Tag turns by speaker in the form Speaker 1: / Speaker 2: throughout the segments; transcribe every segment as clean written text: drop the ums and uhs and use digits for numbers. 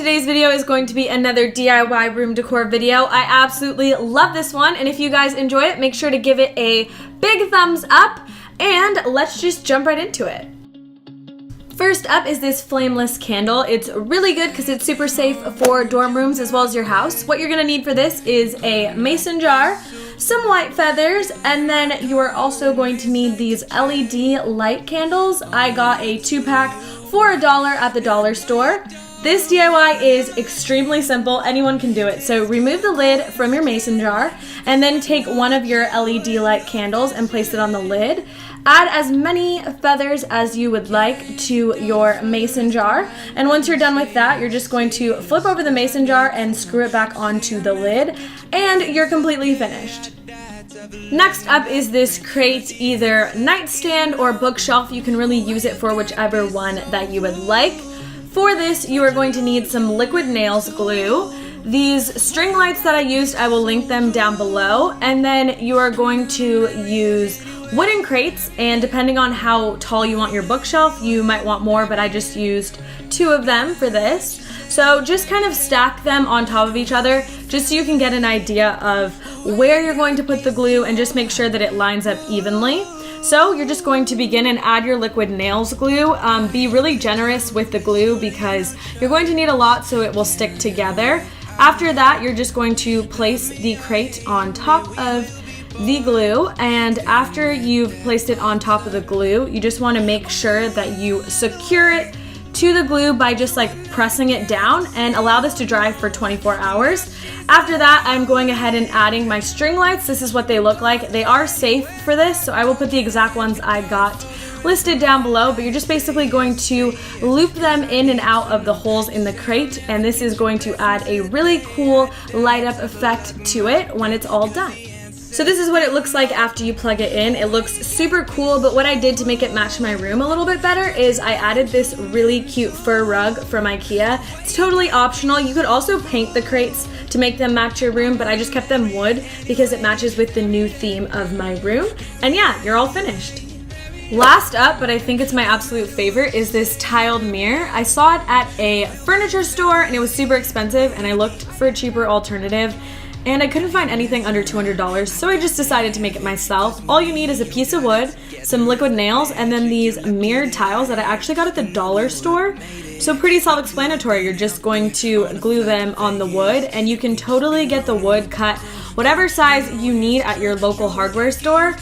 Speaker 1: today's video is going to be another DIY room decor video. I absolutely love this one, and if you guys enjoy it, make sure to give it a big thumbs up, and let's just jump right into it. First up is this flameless candle. It's really good because it's super safe for dorm rooms as well as your house. What you're gonna need for this is a mason jar, some white feathers, and then you are also going to need these LED light candles. I got a 2-pack for $1 at the dollar store. This DIY is extremely simple. Anyone can do it. So remove the lid from your mason jar and then take one of your LED light candles and place it on the lid. Add as many feathers as you would like to your mason jar. And once you're done with that, you're just going to flip over the mason jar and screw it back onto the lid, and you're completely finished. Next up is this crate, either nightstand or bookshelf. You can really use it for whichever one that you would like. For this, you are going to need some liquid nails glue. These string lights that I used, I will link them down below. And then you are going to use wooden crates, and depending on how tall you want your bookshelf, you might want more, but I just used 2 of them for this. So just kind of stack them on top of each other, just so you can get an idea of where you're going to put the glue, and just make sure that it lines up evenly. So you're just going to begin and add your liquid nails glue. Be really generous with the glue because you're going to need a lot so it will stick together. After that, you're just going to place the crate on top of the glue, and after you've placed it on top of the glue, you just want to make sure that you secure it to the glue by just like pressing it down, and allow this to dry for 24 hours. After that, I'm going ahead and adding my string lights. This is what they look like. They are safe for this, so I will put the exact ones I got listed down below, but you're just basically going to loop them in and out of the holes in the crate, and this is going to add a really cool light up effect to it when it's all done. So this is what it looks like after you plug it in. It looks super cool, but what I did to make it match my room a little bit better is I added this really cute fur rug from IKEA. It's totally optional. You could also paint the crates to make them match your room, but I just kept them wood because it matches with the new theme of my room. And yeah, you're all finished. Last up, but I think it's my absolute favorite, is this tiled mirror. I saw it at a furniture store and it was super expensive, and I looked for a cheaper alternative, and I couldn't find anything under $200, so I just decided to make it myself. All you need is a piece of wood, some liquid nails, and then these mirrored tiles that I actually got at the dollar store. So pretty self-explanatory. You're just going to glue them on the wood, and you can totally get the wood cut whatever size you need at your local hardware store.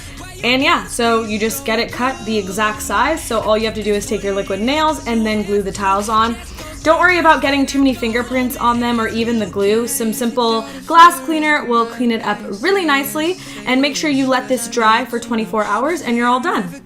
Speaker 1: And yeah, so you just get it cut the exact size, so all you have to do is take your liquid nails and then glue the tiles on. Don't worry about getting too many fingerprints on them or even the glue. Some simple glass cleaner will clean it up really nicely, and make sure you let this dry for 24 hours and you're all done.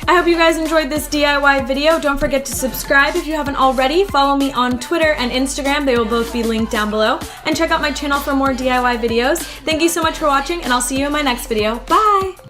Speaker 1: I hope you guys enjoyed this DIY video. Don't forget to subscribe if you haven't already. Follow me on Twitter and Instagram. They will both be linked down below. And check out my channel for more DIY videos. Thank you so much for watching, and I'll see you in my next video. Bye!